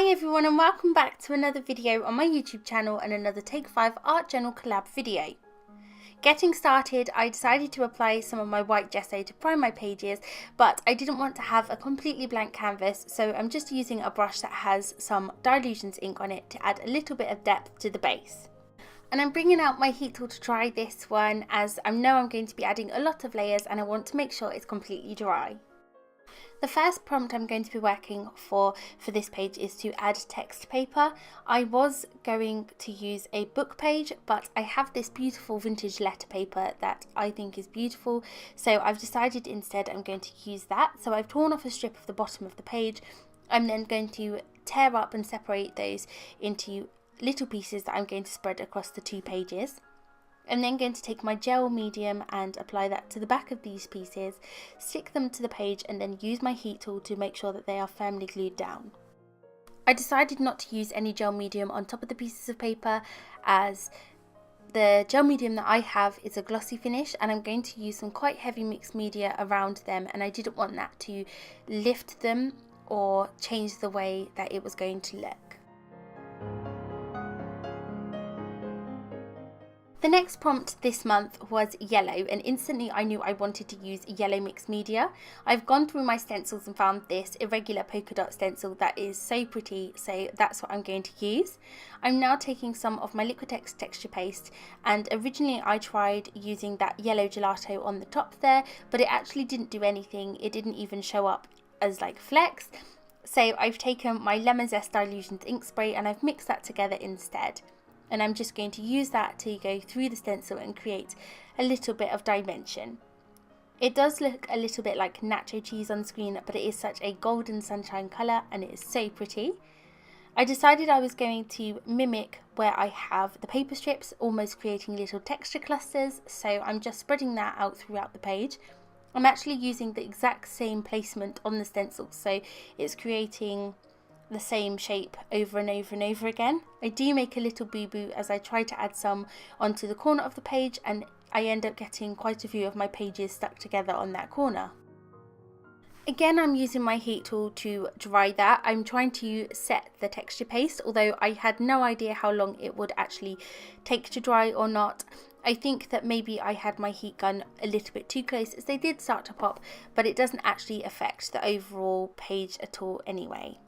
Hi everyone and welcome back to another video on my YouTube channel and another Take 5 Art Journal collab video. Getting started, I decided to apply some of my white gesso to prime my pages, but I didn't want to have a completely blank canvas, so I'm just using a brush that has some Dilutions ink on it to add a little bit of depth to the base. And I'm bringing out my heat tool to dry this one, as I know I'm going to be adding a lot of layers and I want to make sure it's completely dry. The first prompt I'm going to be working for this page is to add text paper. I was going to use a book page, but I have this beautiful vintage letter paper that I think is beautiful, so I've decided instead I'm going to use that. So I've torn off a strip of the bottom of the page. I'm then going to tear up and separate those into little pieces that I'm going to spread across the two pages. I'm then going to take my gel medium and apply that to the back of these pieces, stick them to the page and then use my heat tool to make sure that they are firmly glued down. I decided not to use any gel medium on top of the pieces of paper, as the gel medium that I have is a glossy finish and I'm going to use some quite heavy mixed media around them, and I didn't want that to lift them or change the way that it was going to look. The next prompt this month was yellow, and instantly I knew I wanted to use yellow mixed media. I've gone through my stencils and found this irregular polka dot stencil that is so pretty, so that's what I'm going to use. I'm now taking some of my Liquitex texture paste, and originally I tried using that yellow gelato on the top there, but it actually didn't do anything. It didn't even show up as like flecks. So I've taken my Lemon Zest Dilutions ink spray and I've mixed that together instead. And I'm just going to use that to go through the stencil and create a little bit of dimension. It does look a little bit like nacho cheese on screen, but it is such a golden sunshine colour and it is so pretty. I decided I was going to mimic where I have the paper strips, almost creating little texture clusters, so I'm just spreading that out throughout the page. I'm actually using the exact same placement on the stencil, so it's creating the same shape over and over and over again. I do make a little boo-boo as I try to add some onto the corner of the page, and I end up getting quite a few of my pages stuck together on that corner. Again, I'm using my heat tool to dry that. I'm trying to set the texture paste, although I had no idea how long it would actually take to dry or not. I think that maybe I had my heat gun a little bit too close, as they did start to pop, but it doesn't actually affect the overall page at all anyway.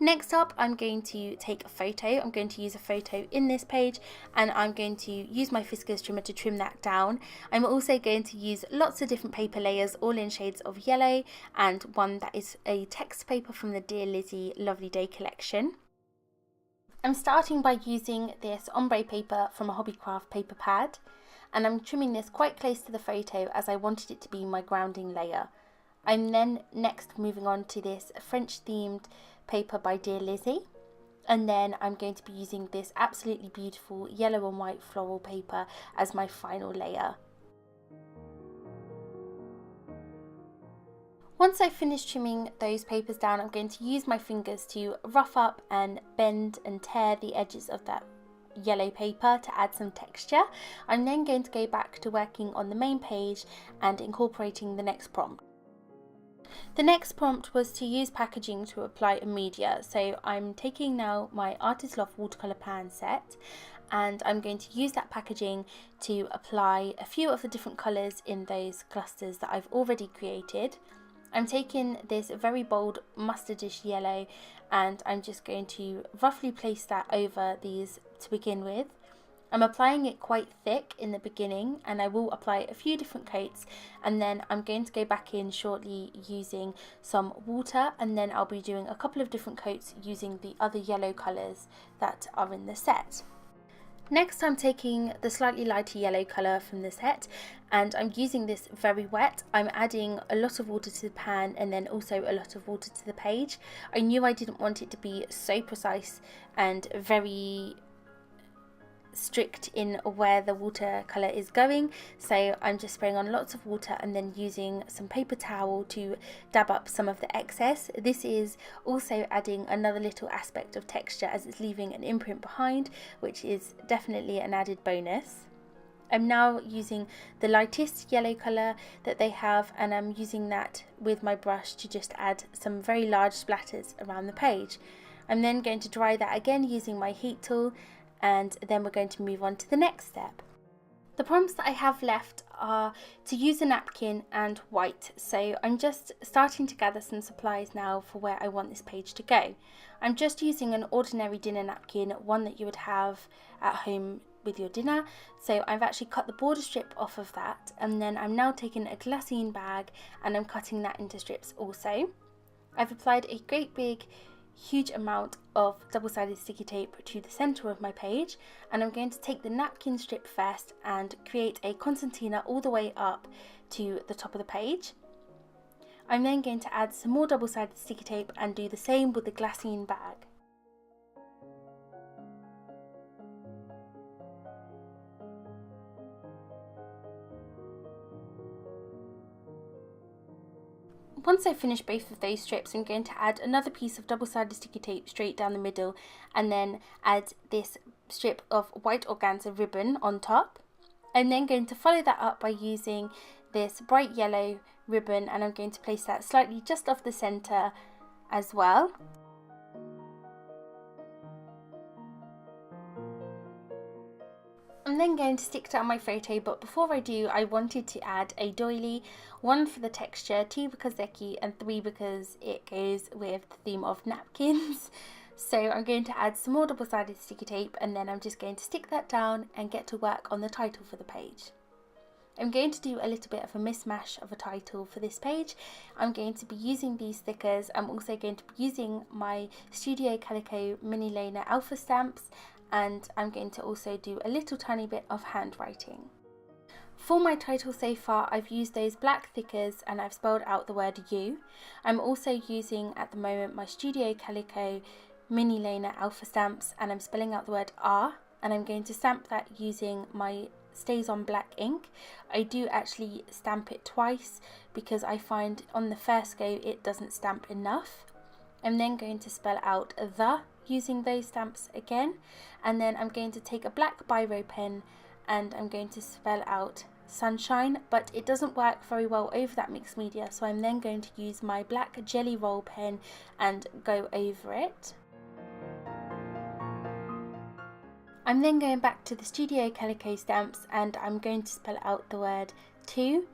Next up, I'm going to take a photo. I'm going to use a photo in this page, and I'm going to use my Fiskars trimmer to trim that down. I'm also going to use lots of different paper layers, all in shades of yellow, and one that is a text paper from the Dear Lizzie Lovely Day collection. I'm starting by using this ombre paper from a Hobbycraft paper pad, and I'm trimming this quite close to the photo as I wanted it to be my grounding layer. I'm then next moving on to this French themed paper by Dear Lizzie, and then I'm going to be using this absolutely beautiful yellow and white floral paper as my final layer. Once I've finished trimming those papers down, I'm going to use my fingers to rough up and bend and tear the edges of that yellow paper to add some texture. I'm then going to go back to working on the main page and incorporating the next prompt. The next prompt was to use packaging to apply a media, so I'm taking now my Artist Loft watercolour pan set, and I'm going to use that packaging to apply a few of the different colours in those clusters that I've already created. I'm taking this very bold mustardish yellow and I'm just going to roughly place that over these to begin with. I'm applying it quite thick in the beginning, and I will apply a few different coats, and then I'm going to go back in shortly using some water, and then I'll be doing a couple of different coats using the other yellow colours that are in the set. Next, I'm taking the slightly lighter yellow colour from the set, and I'm using this very wet. I'm adding a lot of water to the pan and then also a lot of water to the page. I knew I didn't want it to be so precise and very strict in where the watercolour is going, so I'm just spraying on lots of water and then using some paper towel to dab up some of the excess. This is also adding another little aspect of texture, as it's leaving an imprint behind, which is definitely an added bonus. I'm now using the lightest yellow colour that they have, and I'm using that with my brush to just add some very large splatters around the page. I'm then going to dry that again using my heat tool, and then we're going to move on to the next step. The prompts that I have left are to use a napkin and white, so I'm just starting to gather some supplies now for where I want this page to go. I'm just using an ordinary dinner napkin, one that you would have at home with your dinner. So I've actually cut the border strip off of that, and then I'm now taking a glassine bag and I'm cutting that into strips also. I've applied a great big huge amount of double-sided sticky tape to the center of my page, and I'm going to take the napkin strip first and create a concertina all the way up to the top of the page. I'm then going to add some more double-sided sticky tape and do the same with the glassine bag. Once I finish both of those strips, I'm going to add another piece of double-sided sticky tape straight down the middle, and then add this strip of white organza ribbon on top. I'm then going to follow that up by using this bright yellow ribbon, and I'm going to place that slightly just off the center as well. I'm then going to stick that on my photo, but before I do, I wanted to add a doily, 1 for the texture, 2 because they're cute, and 3 because it goes with the theme of napkins. So I'm going to add some more double-sided sticky tape, and then I'm just going to stick that down and get to work on the title for the page. I'm going to do a little bit of a mismatch of a title for this page. I'm going to be using these stickers. I'm also going to be using my Studio Calico Mini Laner Alpha stamps, and I'm going to also do a little tiny bit of handwriting. For my title so far, I've used those black thickers and I've spelled out the word you. I'm also using at the moment my Studio Calico Mini Laner Alpha stamps, and I'm spelling out the word R, and I'm going to stamp that using my Stays on black ink. I do actually stamp it twice because I find on the first go it doesn't stamp enough. I'm then going to spell out the using those stamps again, and then I'm going to take a black biro pen and I'm going to spell out sunshine, but it doesn't work very well over that mixed media, so I'm then going to use my black jelly roll pen and go over it. I'm then going back to the Studio Calico stamps and I'm going to spell out the word to,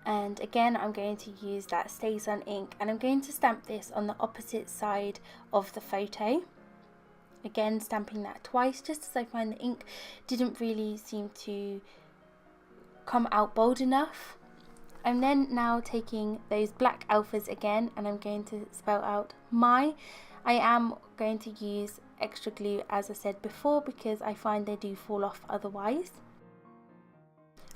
and again I'm going to use that Stays on ink, and I'm going to stamp this on the opposite side of the photo. Again, stamping that twice just as I find the ink didn't really seem to come out bold enough. I'm then now taking those black alphas again and I'm going to spell out my. I am going to use extra glue as I said before because I find they do fall off otherwise.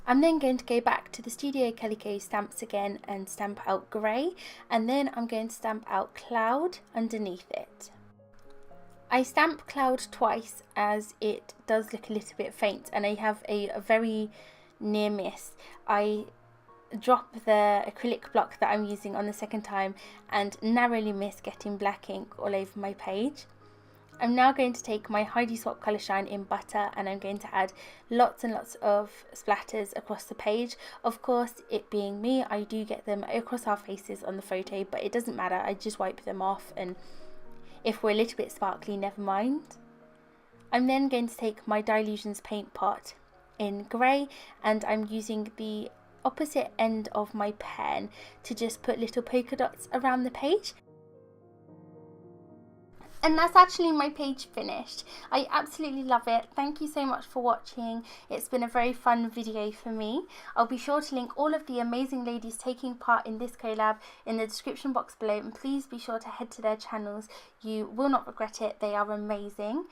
I'm then going to go back to the Studio Calico stamps again and stamp out grey, and then I'm going to stamp out cloud underneath it. I stamp cloud twice as it does look a little bit faint and I have a very near miss. I drop the acrylic block that I'm using on the second time and narrowly miss getting black ink all over my page. I'm now going to take my Heidi Swap Colour Shine in Butter and I'm going to add lots and lots of splatters across the page. Of course, it being me, I do get them across our faces on the photo, but it doesn't matter, I just wipe them off, and if we're a little bit sparkly, never mind. I'm then going to take my Dylusions paint pot in grey and I'm using the opposite end of my pen to just put little polka dots around the page. And that's actually my page finished. I absolutely love it. Thank you so much for watching. It's been a very fun video for me. I'll be sure to link all of the amazing ladies taking part in this collab in the description box below, and please be sure to head to their channels. You will not regret it. They are amazing.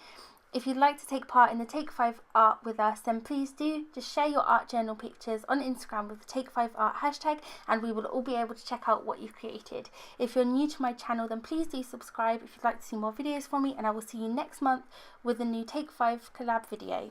If you'd like to take part in the Take 5 art with us, then please do just share your art journal pictures on Instagram with the Take 5 art hashtag, and we will all be able to check out what you've created. If you're new to my channel, then please do subscribe if you'd like to see more videos from me, and I will see you next month with a new Take 5 collab video.